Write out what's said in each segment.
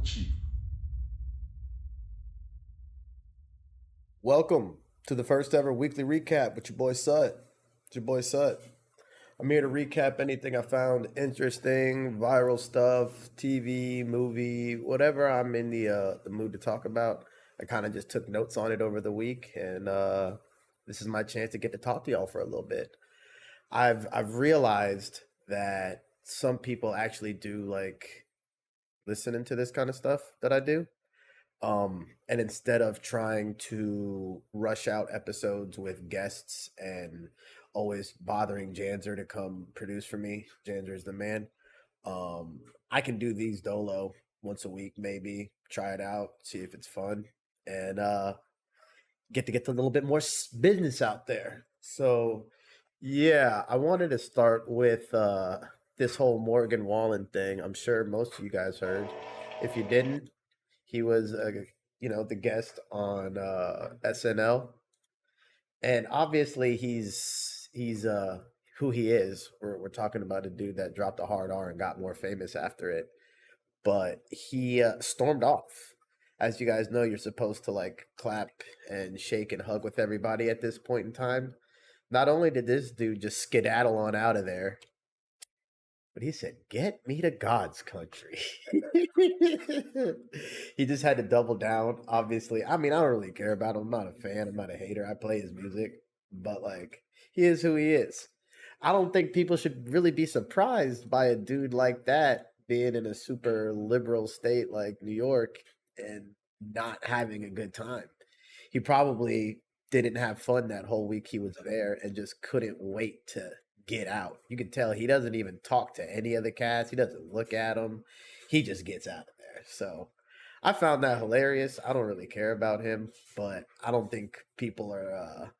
achieve. Welcome to the first ever weekly recap with your boy Sut. It's your boy Sut. I'm here to recap anything I found interesting, viral stuff, TV, movie, whatever I'm in the mood to talk about. I kind of just took notes on it over the week, and this is my chance to get to talk to y'all for a little bit. I've realized that some people actually do like listening to this kind of stuff that I do. And instead of trying to rush out episodes with guests and always bothering Janzer to come produce for me, Janzer is the man. I can do these dolo once a week, maybe try it out, see if it's fun, and get a little bit more business out there. So, yeah, I wanted to start with this whole Morgan Wallen thing. I'm sure most of you guys heard. If you didn't, he was, the guest on SNL, and obviously he's who he is. We're talking about a dude that dropped a hard R and got more famous after it, but he stormed off. As you guys know, you're supposed to like clap and shake and hug with everybody at this point in time. Not only did this dude just skedaddle on out of there, but he said, "Get me to God's country." He just had to double down. Obviously, I mean, I don't really care about him. I'm not a fan. I'm not a hater. I play his music, but like, he is who he is. I don't think people should really be surprised by a dude like that being in a super liberal state like New York and not having a good time. He probably didn't have fun that whole week he was there and just couldn't wait to get out. You can tell he doesn't even talk to any of the cast. He doesn't look at them. He just gets out of there. So I found that hilarious. I don't really care about him, but I don't think people are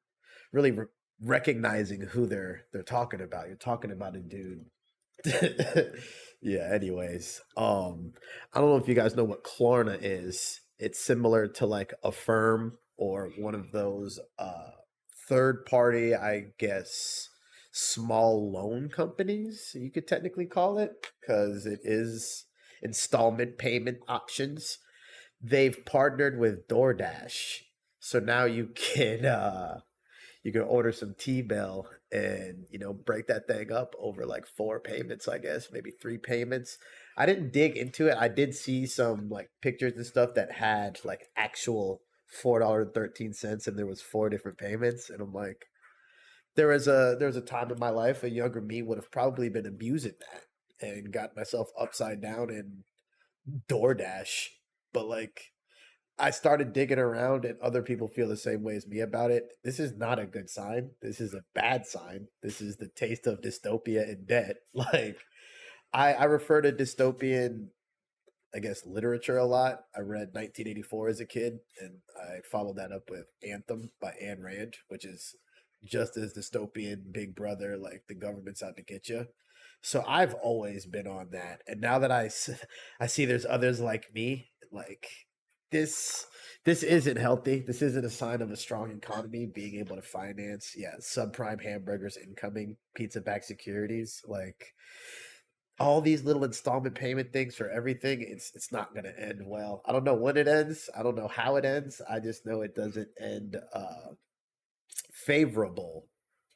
really recognizing who they're talking about. You're talking about a dude. Yeah. Anyways, I don't know if you guys know what Klarna is. It's similar to like a firm or one of those third party, I guess, small loan companies, you could technically call it, because it is installment payment options. They've partnered with DoorDash. So now you can order some T-Bell and break that thing up over like four payments, I guess, maybe three payments. I didn't dig into it. I did see some like pictures and stuff that had like actual $4.13, and there was four different payments, and I'm like, there was a time in my life a younger me would have probably been abusing that and got myself upside down in DoorDash. But like, I started digging around and other people feel the same way as me about it. This is not a good sign. This is a bad sign. This is the taste of dystopia and debt. Like, I refer to dystopian, I guess, literature a lot. I read 1984 as a kid, and I followed that up with Anthem by Ayn Rand, which is just as dystopian, Big Brother, like the government's out to get you. So I've always been on that, and now that I see there's others like me, like this this isn't healthy. This isn't a sign of a strong economy. Being able to finance, yeah, subprime hamburgers, incoming pizza back securities, like all these little installment payment things for everything, it's not going to end well. I don't know when it ends. I don't know how it ends. I just know it doesn't end favorable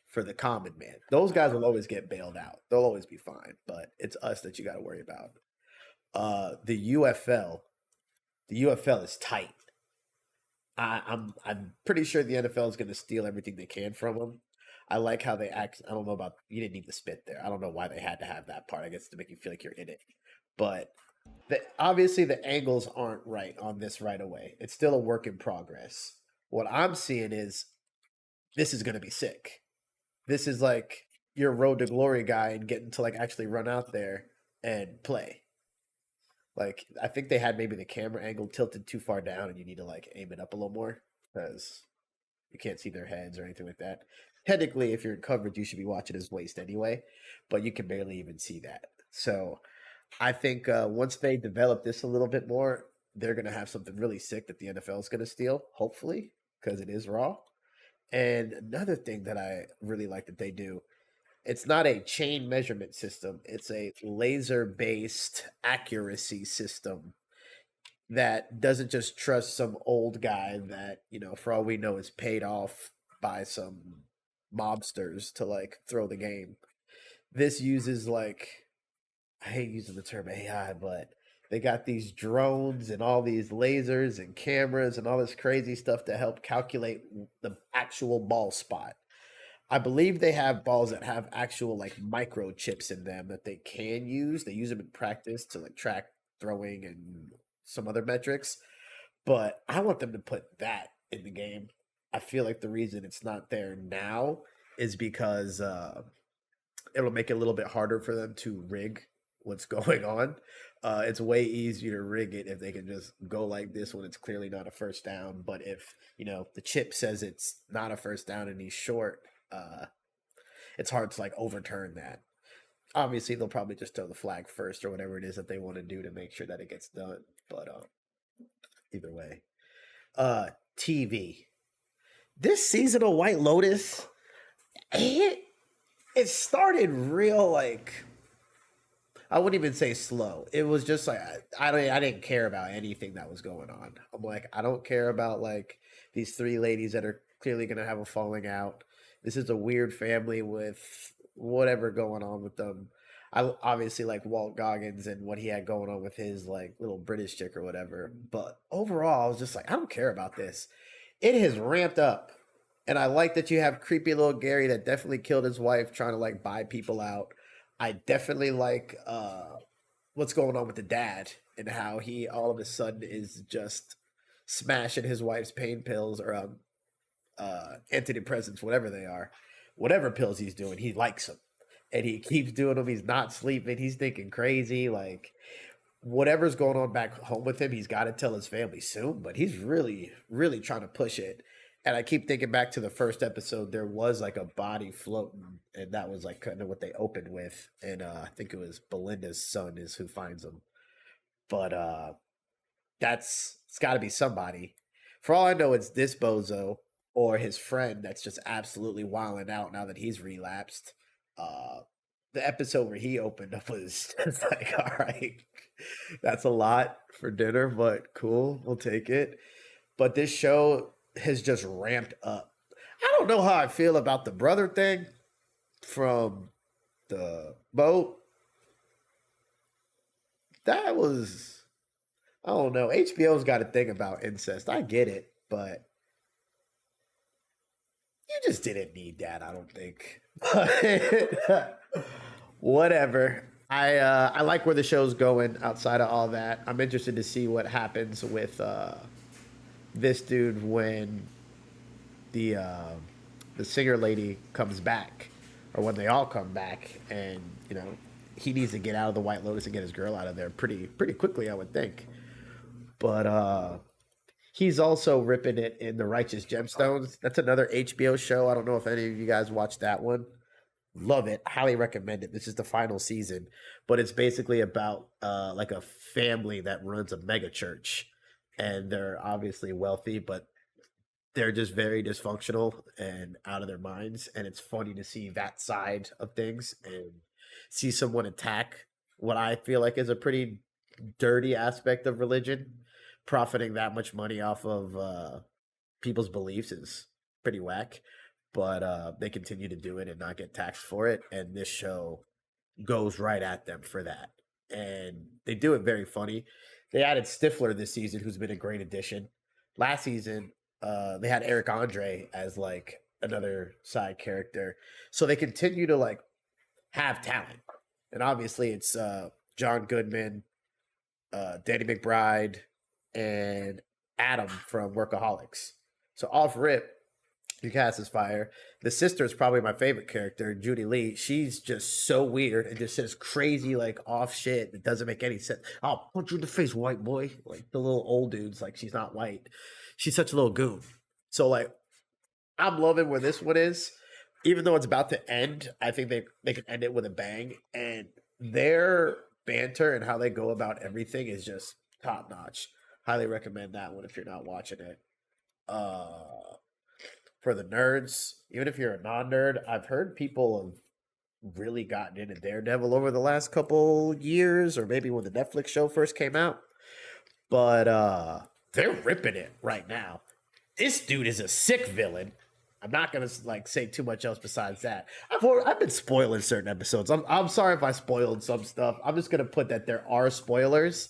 for the common man. Those guys will always get bailed out. They'll always be fine, but it's us that you got to worry about. The UFL is tight. I'm pretty sure the NFL is going to steal everything they can from them. I like how they act. I don't know about, you didn't need to spit there. I don't know why they had to have that part. I guess to make you feel like you're in it. But obviously the angles aren't right on this right away. It's still a work in progress. What I'm seeing is this is going to be sick. This is like your road to glory guy and getting to like actually run out there and play. Like, I think they had maybe the camera angle tilted too far down, and you need to like aim it up a little more because you can't see their heads or anything like that. Technically, if you're in coverage, you should be watching his waist anyway, but you can barely even see that. So I think once they develop this a little bit more, they're going to have something really sick that the NFL is going to steal, hopefully, because it is raw. And another thing that I really like that they do, it's not a chain measurement system, it's a laser based accuracy system. that doesn't just trust some old guy that, for all we know is paid off by some mobsters to like throw the game. This uses like, I hate using the term AI, but they got these drones and all these lasers and cameras and all this crazy stuff to help calculate the actual ball spot. I believe they have balls that have actual like microchips in them that they can use. They use them in practice to like track throwing and some other metrics. But I want them to put that in the game. I feel like the reason it's not there now is because it'll make it a little bit harder for them to rig what's going on. It's way easier to rig it if they can just go like this when it's clearly not a first down. But if the chip says it's not a first down and he's short, it's hard to like overturn that. Obviously, they'll probably just throw the flag first or whatever it is that they want to do to make sure that it gets done. But either way, TV. This season of White Lotus, it it started real like, I wouldn't even say slow. It was just like I didn't care about anything that was going on. I'm like, I don't care about like these three ladies that are clearly gonna have a falling out. This is a weird family with whatever going on with them. I obviously like Walt Goggins and what he had going on with his like little British chick or whatever. But overall, I was just like, I don't care about this. It has ramped up. And I like that you have creepy little Gary that definitely killed his wife trying to like buy people out. I definitely like what's going on with the dad and how he all of a sudden is just smashing his wife's pain pills or antidepressants, whatever they are, whatever pills he's doing, he likes them, and he keeps doing them. He's not sleeping. He's thinking crazy. Like whatever's going on back home with him, he's got to tell his family soon. But he's really, really trying to push it. And I keep thinking back to the first episode. There was like a body floating, and that was like kind of what they opened with. And I think it was Belinda's son is who finds him. But that's it's got to be somebody. For all I know, it's this bozo or his friend that's just absolutely wilding out now that he's relapsed. Uh, the episode where he opened up was just like, all right, that's a lot for dinner, but cool, we'll take it. But this show has just ramped up. I don't know how I feel about the brother thing from the boat. That was, I don't know. HBO's got a thing about incest. I get it, but you just didn't need that, I don't think. But whatever. I like where the show's going outside of all that. I'm interested to see what happens with this dude when the uh, the singer lady comes back, or when they all come back, and he needs to get out of the White Lotus and get his girl out of there pretty quickly, I would think. But he's also ripping it in the Righteous Gemstones. That's another HBO show. I don't know if any of you guys watched that one. Love it. Highly recommend it. This is the final season, but it's basically about like a family that runs a mega church, and they're obviously wealthy, but they're just very dysfunctional and out of their minds. And it's funny to see that side of things and see someone attack what I feel like is a pretty dirty aspect of religion. Profiting that much money off of people's beliefs is pretty whack. But they continue to do it and not get taxed for it. And this show goes right at them for that. And they do it very funny. They added Stifler this season, who's been a great addition. Last season, they had Eric Andre as like another side character. So they continue to like have talent. And obviously it's John Goodman, Danny McBride, and Adam from Workaholics. So off rip, the cast is fire. The sister is probably my favorite character, Judy Lee. She's just so weird and just says crazy, like off shit that doesn't make any sense. I'll punch you in the face, white boy. Like the little old dudes, like she's not white. She's such a little goon. So like, I'm loving where this one is. Even though it's about to end, I think they can end it with a bang. And their banter and how they go about everything is just top notch. Highly recommend that one if you're not watching it. For the nerds, even if you're a non-nerd, I've heard people have really gotten into Daredevil over the last couple years, or maybe when the Netflix show first came out. But they're ripping it right now. This dude is a sick villain. I'm not gonna like say too much else besides that. I've been spoiling certain episodes. I'm sorry if I spoiled some stuff. I'm just gonna put that there are spoilers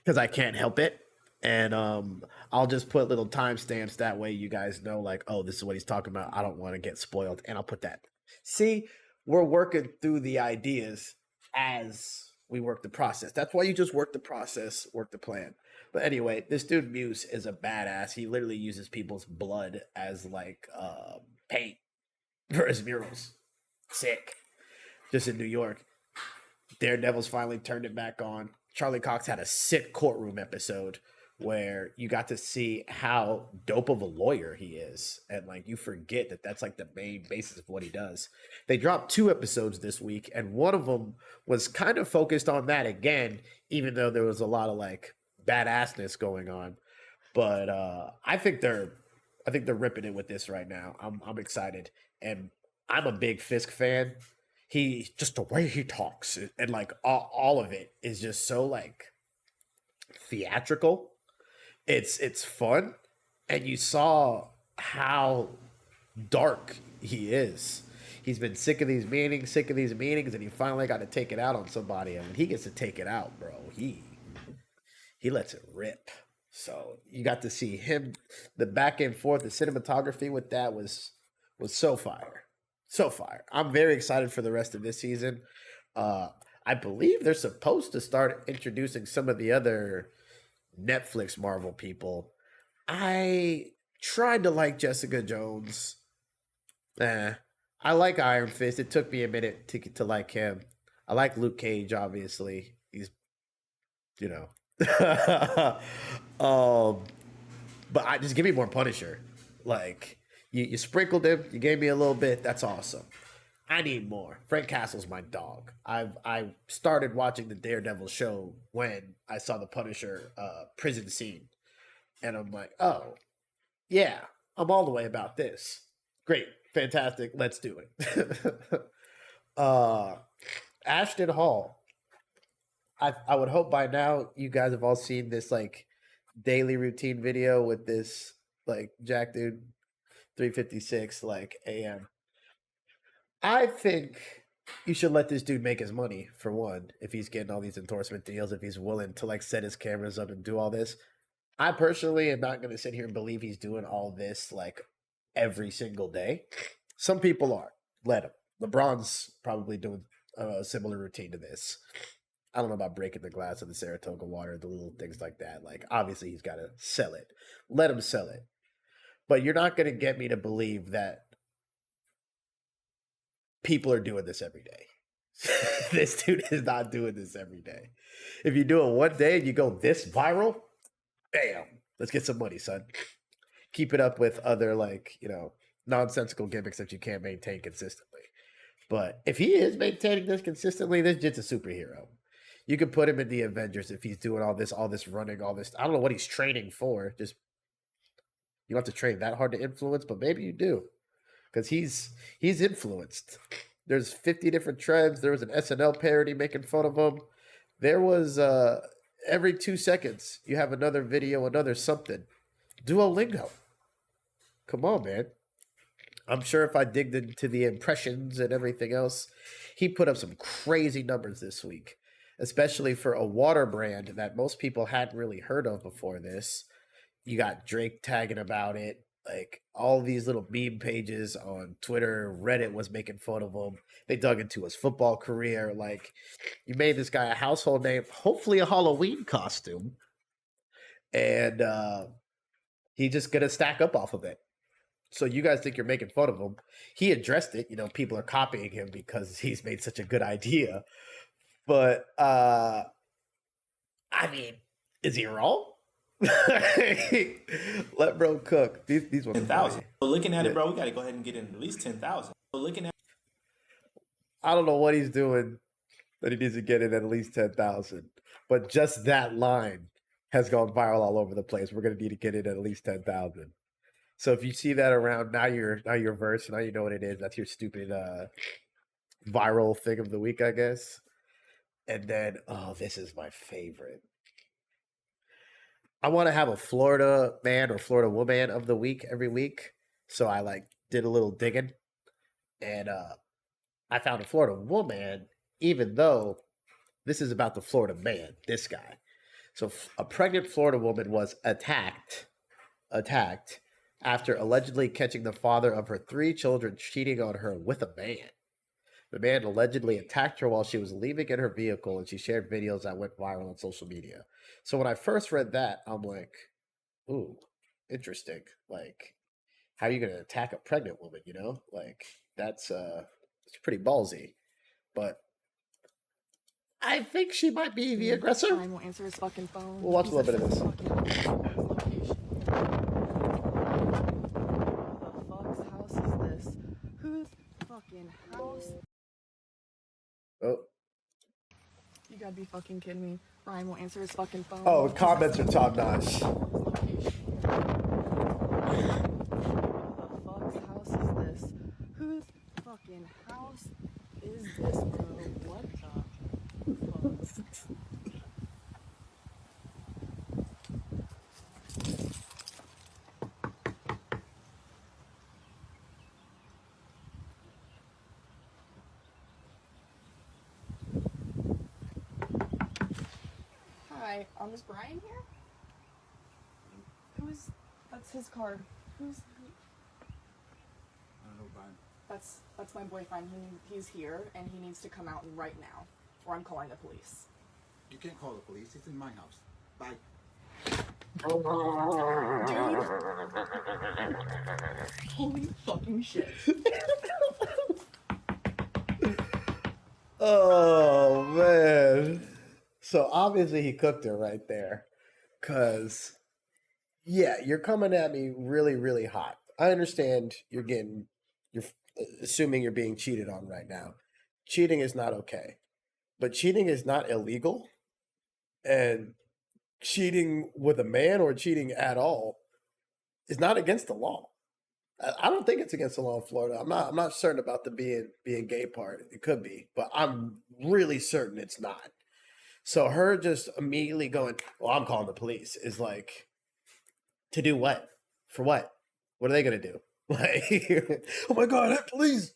because I can't help it. And I'll just put little timestamps that way you guys know, like, oh, this is what he's talking about. I don't want to get spoiled, and I'll put that. See, we're working through the ideas as we work the process. That's why you just work the process, work the plan. But anyway, this dude Muse is a badass. He literally uses people's blood as like paint for his murals. Sick. Just in New York. Daredevil's finally turned it back on. Charlie Cox had a sick courtroom episode where you got to see how dope of a lawyer he is. And like you forget that that's like the main basis of what he does. They dropped 2 episodes this week, and one of them was kind of focused on that again, even though there was a lot of like badassness going on. But I think they're ripping it with this right now. I'm excited. And I'm a big Fisk fan. He just the way he talks and like all of it is just so like theatrical. It's fun, and you saw how dark he is. He's been sick of these meetings, and he finally got to take it out on somebody. And when he gets to take it out, bro, he lets it rip. So you got to see him, the back and forth, the cinematography with that was so fire. So fire. I'm very excited for the rest of this season. I believe they're supposed to start introducing some of the other Netflix Marvel people. I tried to like Jessica Jones. I like Iron Fist. It took me a minute to like him. I like Luke Cage, obviously. He's, you know. But I just give me more Punisher. Like, you sprinkled him, you gave me a little bit. That's awesome. I need more. Frank Castle's my dog. I started watching the Daredevil show when I saw the Punisher prison scene, and I'm like, oh yeah, I'm all the way about this. Great, fantastic. Let's do it. Ashton Hall. I would hope by now you guys have all seen this like daily routine video with this like Jack dude 3:56 like AM. I think you should let this dude make his money for one. If he's getting all these endorsement deals, if he's willing to like set his cameras up and do all this, I personally am not going to sit here and believe he's doing all this like every single day. Some people are. Let him. LeBron's probably doing a similar routine to this. I don't know about breaking the glass of the Saratoga water, the little things like that. Like, obviously, he's got to sell it. Let him sell it. But you're not going to get me to believe that people are doing this every day. This dude is not doing this every day. If you do it one day and you go this viral, bam, let's get some money, son. Keep it up with other, like, nonsensical gimmicks that you can't maintain consistently. But if he is maintaining this consistently, this dude's a superhero. You could put him in the Avengers if he's doing all this running, all this. I don't know what he's training for. Just, you don't have to train that hard to influence, but maybe you do. Because he's influenced. There's 50 different trends. There was an SNL parody making fun of him. There was every 2 seconds you have another video, another something. Duolingo. Come on, man. I'm sure if I digged into the impressions and everything else, he put up some crazy numbers this week, especially for a water brand that most people hadn't really heard of before this. You got Drake tagging about it. Like all these little meme pages on Twitter, Reddit was making fun of him. They dug into his football career. Like, you made this guy a household name, hopefully a Halloween costume. And he's just going to stack up off of it. So you guys think you're making fun of him. He addressed it. People are copying him because he's made such a good idea. But, I mean, is he wrong? Let bro cook. These ones 10,000. So looking at it, bro, we got to go ahead and get in at least 10,000. So looking at, I don't know what he's doing that he needs to get in at least 10,000, but just that line has gone viral all over the place. We're gonna need to get in at least 10,000. So if you see that around, now you're versed. Now you know what it is. That's your stupid viral thing of the week, I guess. And then, oh, this is my favorite. I want to have a Florida man or Florida woman of the week every week. So I like did a little digging, and I found a Florida woman, even though this is about the Florida man, this guy. So a pregnant Florida woman was attacked after allegedly catching the father of her 3 children cheating on her with a man. The man allegedly attacked her while she was leaving in her vehicle, and she shared videos that went viral on social media. So when I first read that, I'm like, ooh, interesting. Like, how are you going to attack a pregnant woman, you know? Like, that's it's pretty ballsy. But I think she might be the aggressor. I won't answer his fucking phone. We'll watch a little bit of this. Who the fuck's house is this? Whose fucking house? Oh. You gotta be fucking kidding me. Ryan won't answer his fucking phone. Oh, comments are top notch. Who the fuck's house is this? Whose fucking house is this, bro? What the fuck? Hi, is Brian here? That's his card. I don't know, Brian. That's my boyfriend. He's here and he needs to come out right now, or I'm calling the police. You can't call the police. It's in my house. Bye. Dude. Holy fucking shit. Oh, man. So obviously he cooked her right there. Because, yeah, you're coming at me really, really hot. I understand you're assuming you're being cheated on right now. Cheating is not okay. But cheating is not illegal. And cheating with a man or cheating at all is not against the law. I don't think it's against the law in Florida. I'm not certain about the being gay part. It could be, but I'm really certain it's not. So her just immediately going, well, I'm calling the police is like, to do what? For what? What are they going to do? Like, oh my God, hey, police.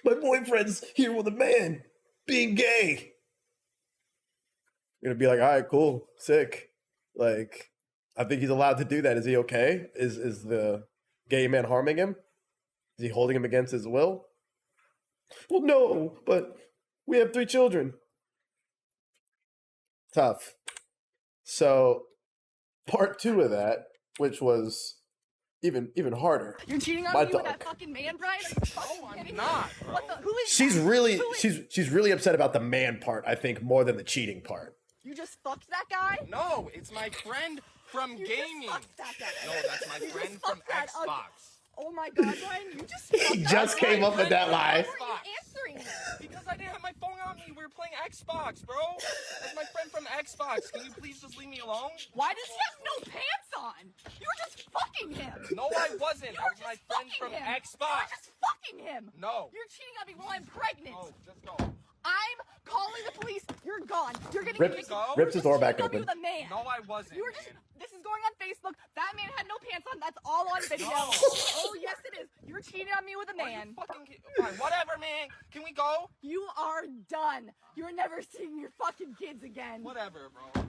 My boyfriend's here with a man being gay. You're going to be like, all right, cool, sick. Like, I think he's allowed to do that. Is he okay? Is the gay man harming him? Is he holding him against his will? Well, no, but we have 3 children. Tough. So, part 2 of that, which was even harder. You're cheating on My me dog. with that fucking man, Brian? Are you fucking kidding me? not, bro. What the? Who is She's that? really Who is- she's really upset about the man part, I think, more than the cheating part. You just fucked that guy? No, it's my friend from You gaming. just fucked that guy. No, that's my You friend just from fucked that ugly- Xbox. Oh my God, Brian, you just He fucked just that came guy. up with that lie. Why weren't you answering me? Because I didn't have my phone on me. We were playing Xbox, bro. That's my friend from Xbox. Can you please just leave me alone? Why does he have no pants on? You were just fucking him. No, I wasn't. You That were was my just friend fucking from him. You were Xbox. just fucking him. No. You're cheating on me while I'm pregnant. Oh, just go. I'm calling the police. You're gone. You're gonna Rips- get convicted. rips his door back Cheating on me open. with a man. No, I wasn't. You were just. man. This is going on Facebook. That man had no pants on. That's all on video. No. Oh yes, it is. You're cheating on me with a Are you man. fucking fine, whatever, man. Can we go? You are done. You're never seeing your fucking kids again. Whatever, bro.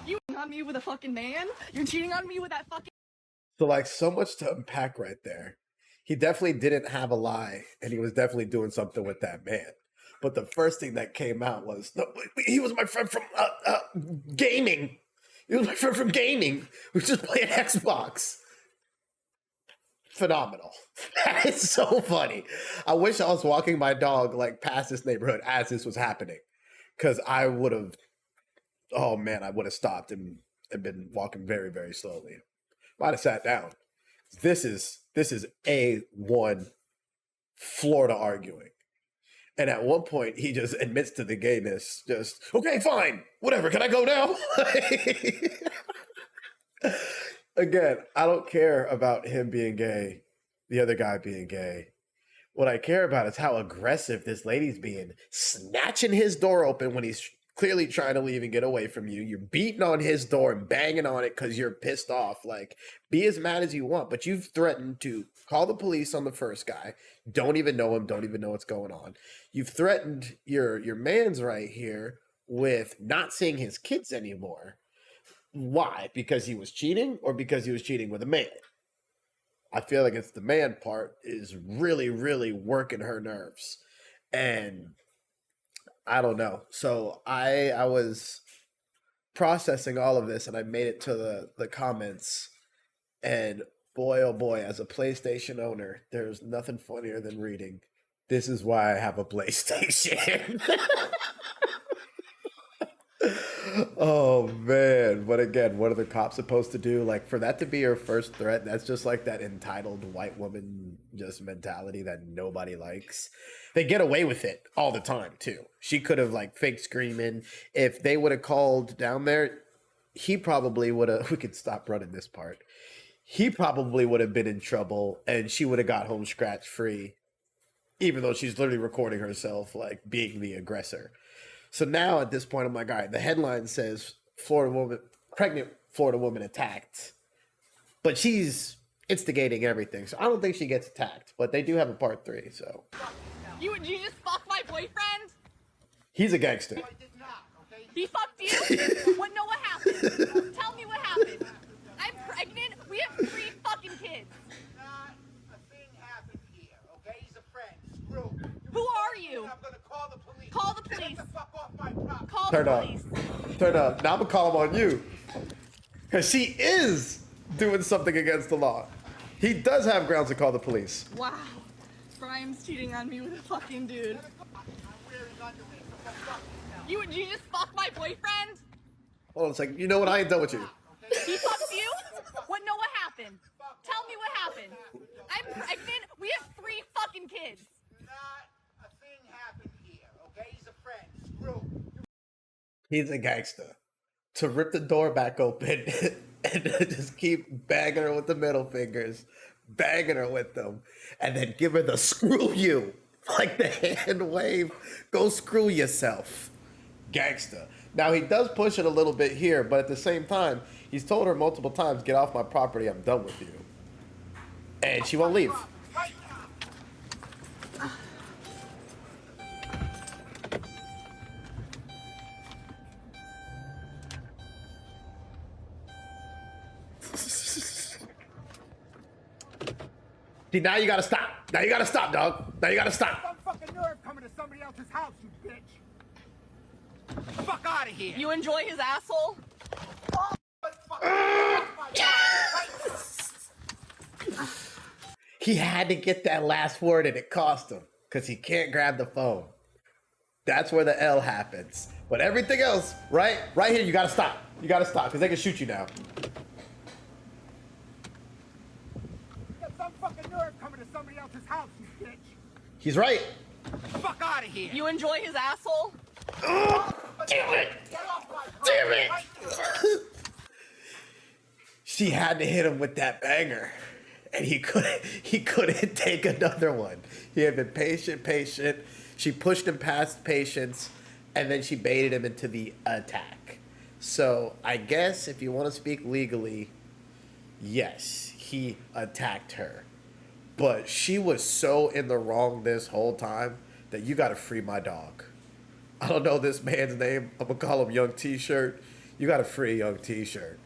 You cheating on me with a fucking man? You're cheating on me with that fucking. So like so much to unpack right there. He definitely didn't have a lie, and he was definitely doing something with that man. But the first thing that came out was, no, he was my friend from gaming. He was my friend from gaming. We were just playing Xbox. Phenomenal. That is so funny. I wish I was walking my dog like past this neighborhood as this was happening, because I would have. Oh man, I would have stopped and been walking very, very slowly. Might have sat down. This is A1 Florida arguing. And at one point, he just admits to the gayness. Just, okay, fine. Whatever. Can I go now? Again, I don't care about him being gay, the other guy being gay. What I care about is how aggressive this lady's being, snatching his door open when he's clearly trying to leave and get away from you. You're beating on his door and banging on it because you're pissed off. Like, be as mad as you want, but you've threatened to call the police on the first guy. Don't even know him. Don't even know what's going on. You've threatened your man's right here with not seeing his kids anymore. Why? Because he was cheating, or because he was cheating with a man? I feel like it's the man part is really, really working her nerves. And I don't know. So I was processing all of this, and I made it to the comments. And boy, oh boy, as a PlayStation owner, there's nothing funnier than reading, "This is why I have a PlayStation." Oh man. But again, what are the cops supposed to do? Like, for that to be your first threat, that's just like that entitled white woman just mentality that nobody likes. They get away with it all the time too. She could have like fake screaming. If they would have called down there, he probably would have, we could stop running this part. He probably would have been in trouble, and she would have got home scratch free, even though she's literally recording herself like being the aggressor. So now at this point, I'm like, all right, the headline says pregnant Florida woman attacked, but she's instigating everything. So I don't think she gets attacked, but they do have a part 3. So You just fucked my boyfriend? he's a gangster. He fucked you? What? No, what happened? Tell me what happened. I'm pregnant. We have 3 fucking kids. Not a thing happened here, okay? He's a friend. Screw. Who are you? I'm gonna call the police. Call the police. Get the fuck off my property. Call Turn the up. police. Turn up. Now I'm gonna call him on you, because she is doing something against the law. He does have grounds to call the police. Wow. Brian's cheating on me with a fucking dude. You just fucked my boyfriend? Hold on a second. You know what? I ain't done with you. He fucked you? What? No, what happened? Tell me what happened. I'm pregnant. We have 3 fucking kids. Not a thing happened here, okay? He's a friend. Screw. He's a gangster. To rip the door back open and just keep banging her with the middle fingers, banging her with them, and then give her the screw you, like the hand wave. Go screw yourself. Gangster. Now, he does push it a little bit here, but at the same time, he's told her multiple times, "Get off my property, I'm done with you." And she won't leave. See, now you gotta stop. Now you gotta stop, dog. Now you gotta stop. Some fucking nerve coming to somebody else's house, you bitch. Fuck out of here. You enjoy his asshole? He had to get that last word, and it cost him, because he can't grab the phone. That's where the L happens. But everything else, right here, you gotta stop. You gotta stop, because they can shoot you now. Got some fucking nerve coming to somebody else's house, you bitch. He's right. Fuck out of here. You enjoy his asshole? Damn it! Damn it! She had to hit him with that banger, and he couldn't take another one. He had been patient. She pushed him past patience, and then she baited him into the attack. So I guess if you want to speak legally, yes, he attacked her. But she was so in the wrong this whole time that you got to free my dog. I don't know this man's name. I'm going to call him Young T-Shirt. You got to free Young T-Shirt.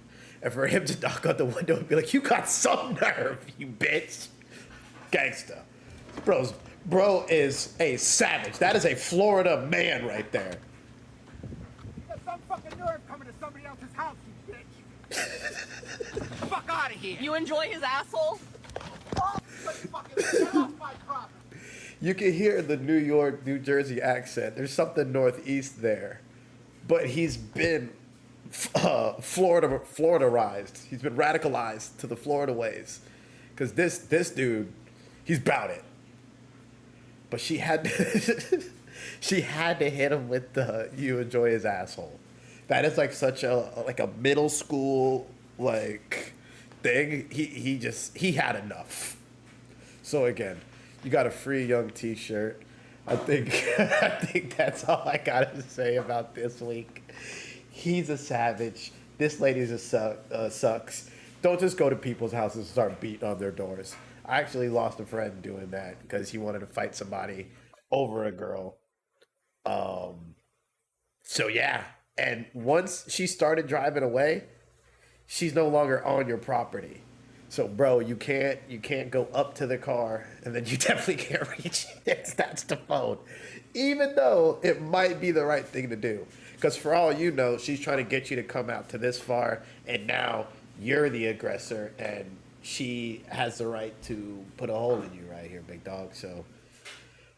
And for him to knock on the window and be like, "You got some nerve, you bitch." Gangsta. Bro is a savage. That is a Florida man right there. Got some fucking nerve coming to somebody else's house, you bitch. Fuck out of here. You enjoy his asshole? Get off my property. You can hear the New York, New Jersey accent. There's something northeast there. But he's been Floridaized. He's been radicalized to the Florida ways. Because this dude, he's about it. But she had to, she had to hit him with the "you enjoy his asshole." That is like such a middle school like thing. He had enough. So again, you got a free Young T-Shirt. I think I think that's all I gotta say about this week. He's a savage. This lady's sucks. Don't just go to people's houses and start beating on their doors. I actually lost a friend doing that because he wanted to fight somebody over a girl. So yeah, and once she started driving away, she's no longer on your property. So bro, you can't go up to the car, and then you definitely can't reach it. That's the phone. Even though it might be the right thing to do. Because for all you know, she's trying to get you to come out to this far, and now you're the aggressor, and she has the right to put a hole in you right here, big dog. So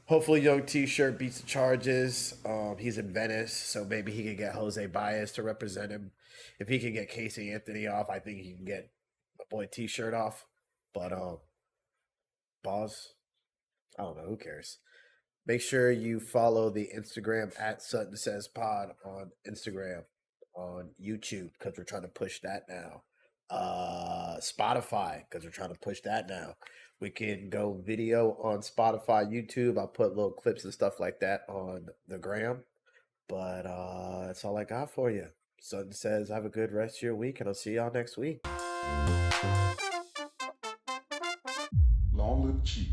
hopefully Young T-Shirt beats the charges. He's in Venice, so maybe he can get Jose Baez to represent him. If he can get Casey Anthony off, I think he can get my boy T-Shirt off. But pause. I don't know. Who cares? Make sure you follow the Instagram at Sutton Says Pod on Instagram, on YouTube, because we're trying to push that now. Spotify, because we're trying to push that now. We can go video on Spotify, YouTube. I'll put little clips and stuff like that on the gram. But that's all I got for you. Sutton says, have a good rest of your week, and I'll see y'all next week. Long live Chief.